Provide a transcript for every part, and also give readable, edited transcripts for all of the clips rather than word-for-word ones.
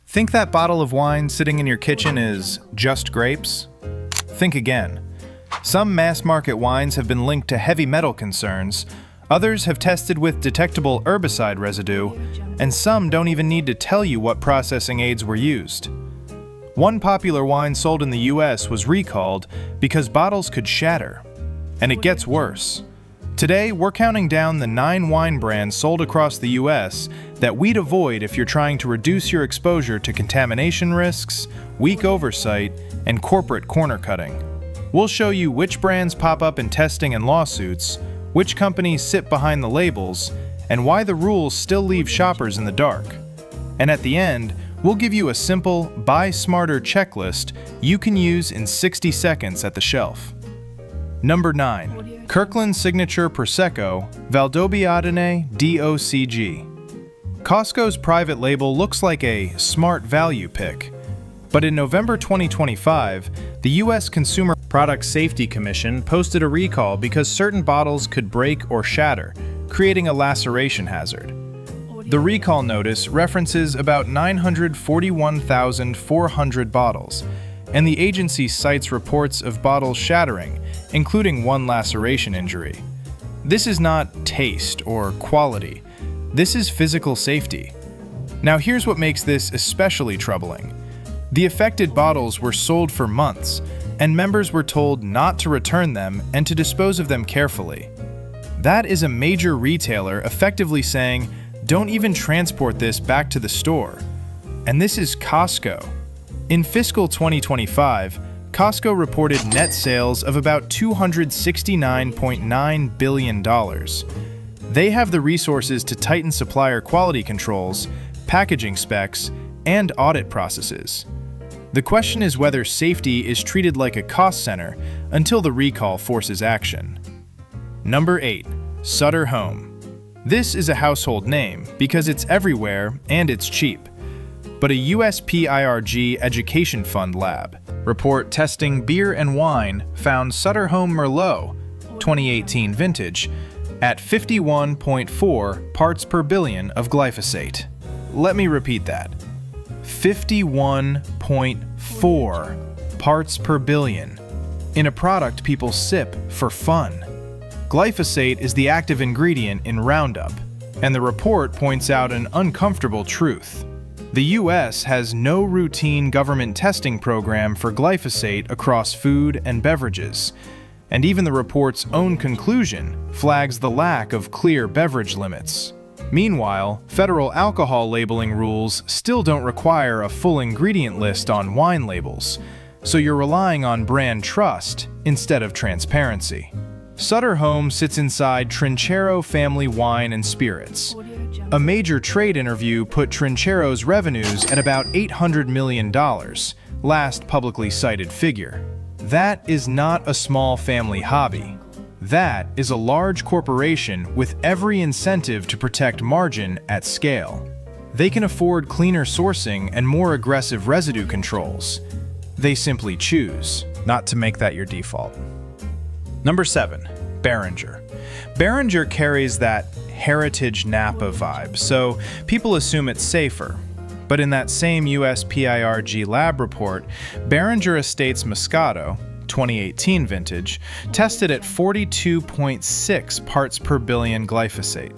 Think that bottle of wine sitting in your kitchen is just grapes? Think again. Some mass-market wines have been linked to heavy metal concerns, others have tested with detectable herbicide residue, and some don't even need to tell you what processing aids were used. One popular wine sold in the US was recalled because bottles could shatter. And it gets worse. Today, we're counting down the 9 wine brands sold across the US that we'd avoid if you're trying to reduce your exposure to contamination risks, weak oversight, and corporate corner cutting. We'll show you which brands pop up in testing and lawsuits, which companies sit behind the labels, and why the rules still leave shoppers in the dark. And at the end, we'll give you a simple, buy smarter checklist you can use in 60 seconds at the shelf. Number 9. Kirkland Signature Prosecco Valdobbiadene DOCG. Costco's private label looks like a smart value pick, but in November 2025, the U.S. Consumer Product Safety Commission posted a recall because certain bottles could break or shatter, creating a laceration hazard. The recall notice references about 941,400 bottles, and the agency cites reports of bottles shattering, including one laceration injury. This is not taste or quality. This is physical safety. Now here's what makes this especially troubling. The affected bottles were sold for months, and members were told not to return them and to dispose of them carefully. That is a major retailer effectively saying, don't even transport this back to the store. And this is Costco. In fiscal 2025, Costco reported net sales of about $269.9 billion. They have the resources to tighten supplier quality controls, packaging specs, and audit processes. The question is whether safety is treated like a cost center until the recall forces action. Number 8. Sutter Home. This is a household name because it's everywhere and it's cheap. But a USPIRG Education Fund lab report testing beer and wine found Sutter Home Merlot, 2018 vintage, at 51.4 parts per billion of glyphosate. Let me repeat that. 51.4 parts per billion in a product people sip for fun. Glyphosate is the active ingredient in Roundup, and the report points out an uncomfortable truth. The U.S. has no routine government testing program for glyphosate across food and beverages, and even the report's own conclusion flags the lack of clear beverage limits. Meanwhile, federal alcohol labeling rules still don't require a full ingredient list on wine labels, so you're relying on brand trust instead of transparency. Sutter Home sits inside Trinchero Family Wine and Spirits. A major trade interview put Trinchero's revenues at about $800 million, last publicly cited figure. That is not a small family hobby. That is a large corporation with every incentive to protect margin at scale. They can afford cleaner sourcing and more aggressive residue controls. They simply choose not to make that your default. Number 7. Behringer. Behringer carries that heritage Napa vibe, so people assume it's safer. But in that same USPIRG lab report, Behringer Estates Moscato, 2018 vintage, tested at 42.6 parts per billion glyphosate.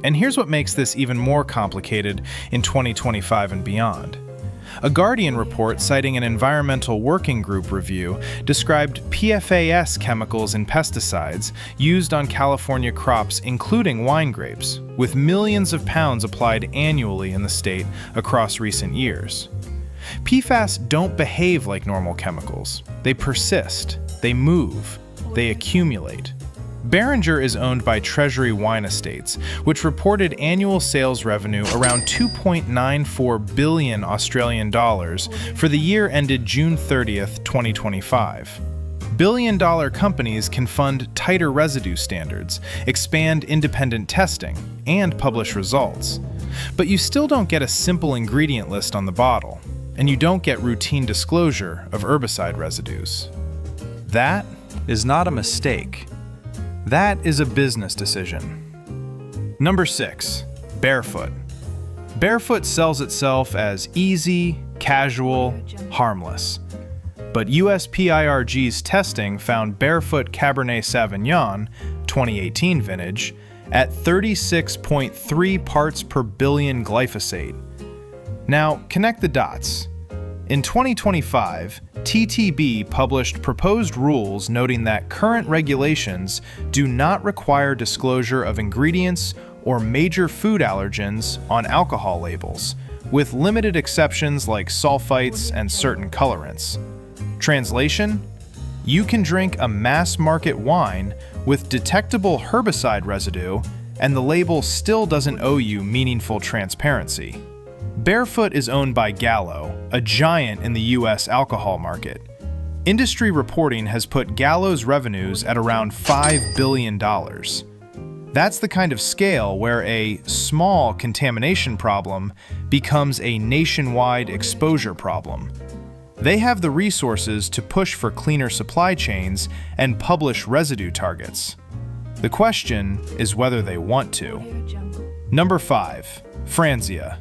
And here's what makes this even more complicated in 2025 and beyond. A Guardian report citing an environmental working group review described PFAS chemicals and pesticides used on California crops, including wine grapes, with millions of pounds applied annually in the state across recent years. PFAS don't behave like normal chemicals. They persist, they move, they accumulate. Behringer is owned by Treasury Wine Estates, which reported annual sales revenue around 2.94 billion Australian dollars for the year ended June 30th, 2025. Billion-dollar companies can fund tighter residue standards, expand independent testing, and publish results. But you still don't get a simple ingredient list on the bottle, and you don't get routine disclosure of herbicide residues. That is not a mistake. That is a business decision. Number 6. Barefoot. Barefoot sells itself as easy, casual, harmless. But USPIRG's testing found Barefoot Cabernet Sauvignon 2018 vintage at 36.3 parts per billion glyphosate. Now, connect the dots. In 2025, TTB published proposed rules noting that current regulations do not require disclosure of ingredients or major food allergens on alcohol labels, with limited exceptions like sulfites and certain colorants. Translation: you can drink a mass-market wine with detectable herbicide residue, and the label still doesn't owe you meaningful transparency. Barefoot is owned by Gallo, a giant in the US alcohol market. Industry reporting has put Gallo's revenues at around $5 billion. That's the kind of scale where a small contamination problem becomes a nationwide exposure problem. They have the resources to push for cleaner supply chains and publish residue targets. The question is whether they want to. Number 5. Franzia.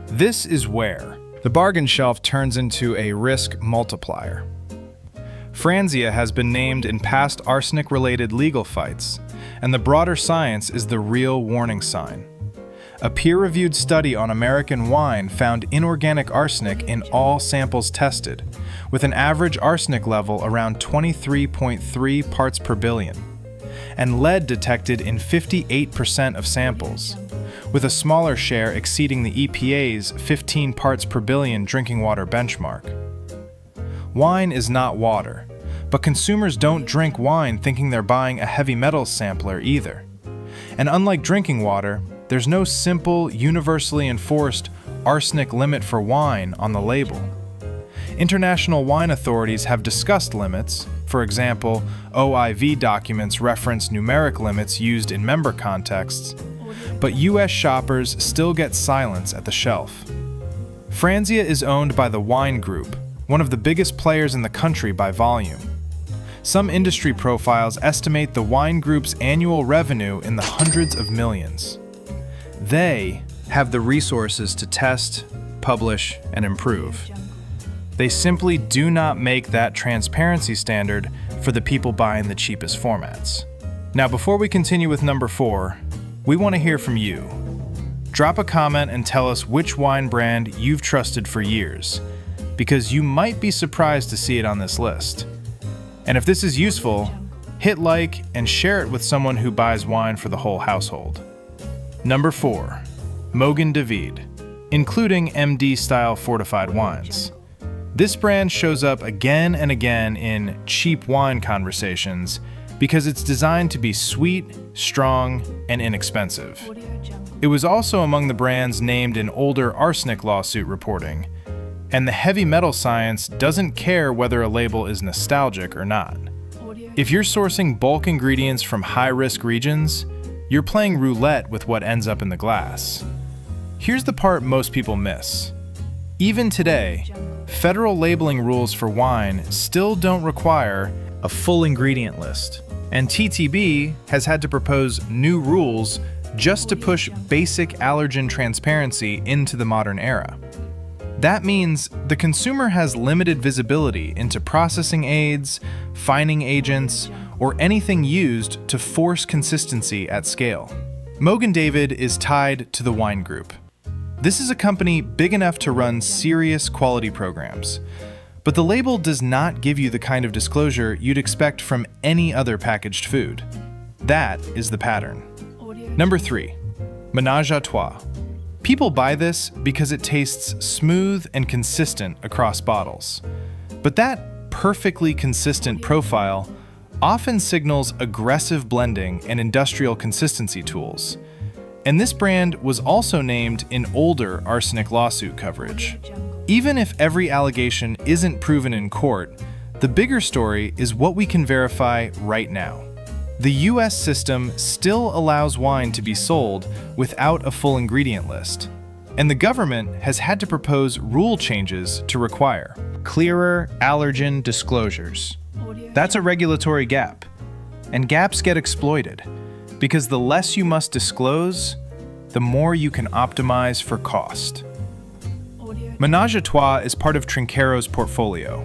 This is where the bargain shelf turns into a risk multiplier. Franzia has been named in past arsenic-related legal fights, and the broader science is the real warning sign. A peer-reviewed study on American wine found inorganic arsenic in all samples tested, with an average arsenic level around 23.3 parts per billion, and lead detected in 58% of samples, with a smaller share exceeding the EPA's 15 parts per billion drinking water benchmark. Wine is not water, but consumers don't drink wine thinking they're buying a heavy metals sampler either. And unlike drinking water, there's no simple, universally enforced arsenic limit for wine on the label. International wine authorities have discussed limits. For example, OIV documents reference numeric limits used in member contexts, but US shoppers still get silence at the shelf. Franzia is owned by the Wine Group, one of the biggest players in the country by volume. Some industry profiles estimate the Wine Group's annual revenue in the hundreds of millions. They have the resources to test, publish, and improve. They simply do not make that transparency standard for the people buying the cheapest formats. Now, before we continue with number 4, we want to hear from you. Drop a comment and tell us which wine brand you've trusted for years, because you might be surprised to see it on this list. And if this is useful, hit like and share it with someone who buys wine for the whole household. Number 4, Mogen David, including MD-style fortified wines. This brand shows up again and again in cheap wine conversations because it's designed to be sweet, strong, and inexpensive. It was also among the brands named in older arsenic lawsuit reporting, and the heavy metal science doesn't care whether a label is nostalgic or not. If you're sourcing bulk ingredients from high-risk regions, you're playing roulette with what ends up in the glass. Here's the part most people miss. Even today, federal labeling rules for wine still don't require a full ingredient list, and TTB has had to propose new rules just to push basic allergen transparency into the modern era. That means the consumer has limited visibility into processing aids, fining agents, or anything used to force consistency at scale. Mogen David is tied to the Wine Group. This is a company big enough to run serious quality programs, but the label does not give you the kind of disclosure you'd expect from any other packaged food. That is the pattern. Number 3, Ménage à Trois. People buy this because it tastes smooth and consistent across bottles. But that perfectly consistent profile often signals aggressive blending and industrial consistency tools. And this brand was also named in older arsenic lawsuit coverage. Even if every allegation isn't proven in court, the bigger story is what we can verify right now. The US system still allows wine to be sold without a full ingredient list, and the government has had to propose rule changes to require clearer allergen disclosures. That's a regulatory gap, and gaps get exploited, because the less you must disclose, the more you can optimize for cost. Ménage à Trois is part of Trinchero's portfolio.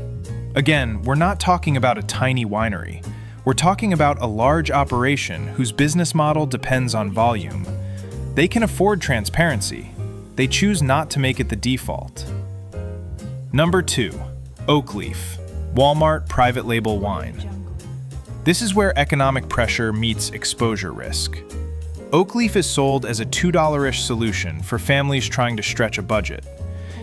Again, we're not talking about a tiny winery. We're talking about a large operation whose business model depends on volume. They can afford transparency. They choose not to make it the default. Number 2, Oakleaf, Walmart private label wine. This is where economic pressure meets exposure risk. Oakleaf is sold as a $2-ish solution for families trying to stretch a budget.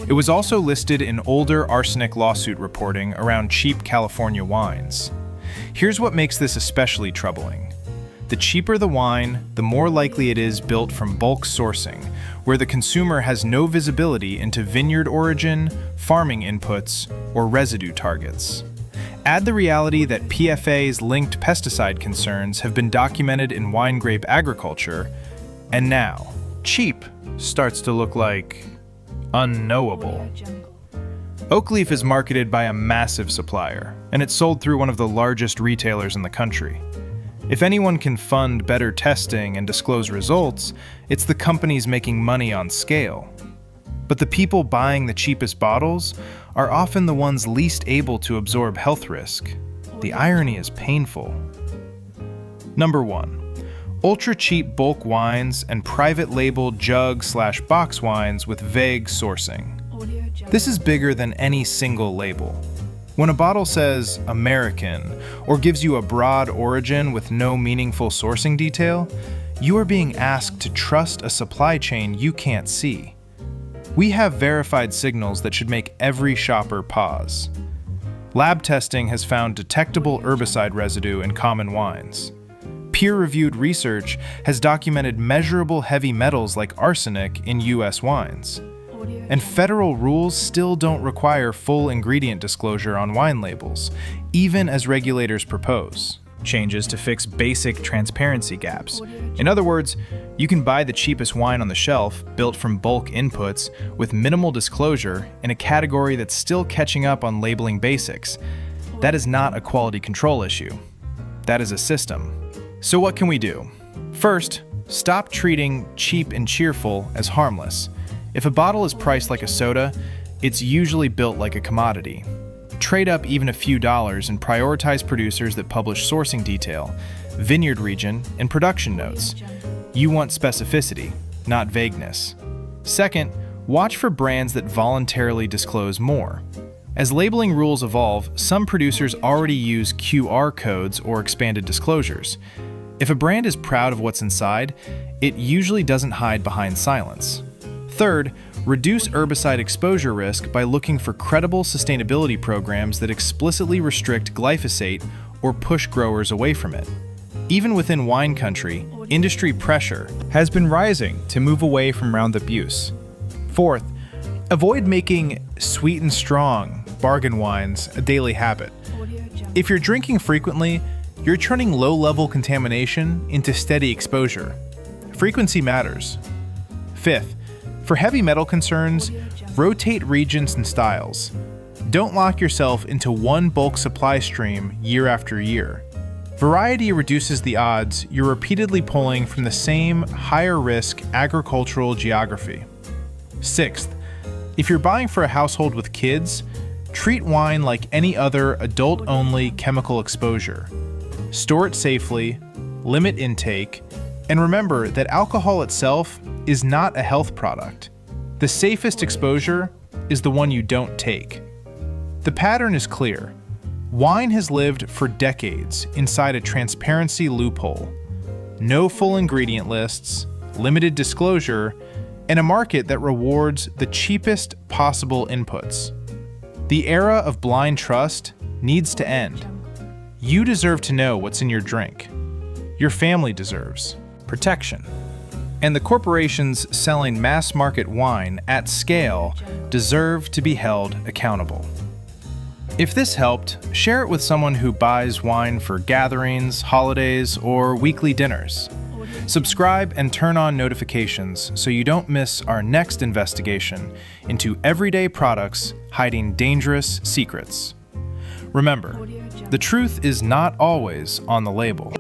It was also listed in older Arsenic lawsuit reporting around cheap California wines. Here's what makes this especially troubling. The cheaper the wine, the more likely it is built from bulk sourcing, where the consumer has no visibility into vineyard origin, farming inputs, or residue targets. Add the reality that PFA's linked pesticide concerns have been documented in wine grape agriculture, and now, cheap starts to look like unknowable. Oakleaf is marketed by a massive supplier, and it's sold through one of the largest retailers in the country. If anyone can fund better testing and disclose results, it's the companies making money on scale. But the people buying the cheapest bottles are often the ones least able to absorb health risk. The irony is painful. Number 1, ultra-cheap bulk wines and private label jug/box wines with vague sourcing. This is bigger than any single label. When a bottle says American or gives you a broad origin with no meaningful sourcing detail, you are being asked to trust a supply chain you can't see. We have verified signals that should make every shopper pause. Lab testing has found detectable herbicide residue in common wines. Peer-reviewed research has documented measurable heavy metals like arsenic in U.S. wines. And federal rules still don't require full ingredient disclosure on wine labels, even as regulators propose changes to fix basic transparency gaps. In other words, you can buy the cheapest wine on the shelf, built from bulk inputs, with minimal disclosure in a category that's still catching up on labeling basics. That is not a quality control issue. That is a system. So what can we do? First, stop treating cheap and cheerful as harmless. If a bottle is priced like a soda, it's usually built like a commodity. Trade up even a few dollars and prioritize producers that publish sourcing detail, vineyard region, and production notes. You want specificity, not vagueness. Second, watch for brands that voluntarily disclose more. As labeling rules evolve, some producers already use QR codes or expanded disclosures. If a brand is proud of what's inside, it usually doesn't hide behind silence. Third, reduce herbicide exposure risk by looking for credible sustainability programs that explicitly restrict glyphosate or push growers away from it. Even within wine country, industry pressure has been rising to move away from Roundup use. Fourth, avoid making sweet and strong bargain wines a daily habit. If you're drinking frequently, you're turning low-level contamination into steady exposure. Frequency matters. Fifth, for heavy metal concerns, rotate regions and styles. Don't lock yourself into one bulk supply stream year after year. Variety reduces the odds you're repeatedly pulling from the same higher-risk agricultural geography. Sixth, if you're buying for a household with kids, treat wine like any other adult-only chemical exposure. Store it safely, limit intake, and remember that alcohol itself is not a health product. The safest exposure is the one you don't take. The pattern is clear. Wine has lived for decades inside a transparency loophole. No full ingredient lists, limited disclosure, and a market that rewards the cheapest possible inputs. The era of blind trust needs to end. You deserve to know what's in your drink. Your family deserves protection. And the corporations selling mass market wine at scale deserve to be held accountable. If this helped, share it with someone who buys wine for gatherings, holidays, or weekly dinners. Subscribe and turn on notifications so you don't miss our next investigation into everyday products hiding dangerous secrets. Remember, the truth is not always on the label.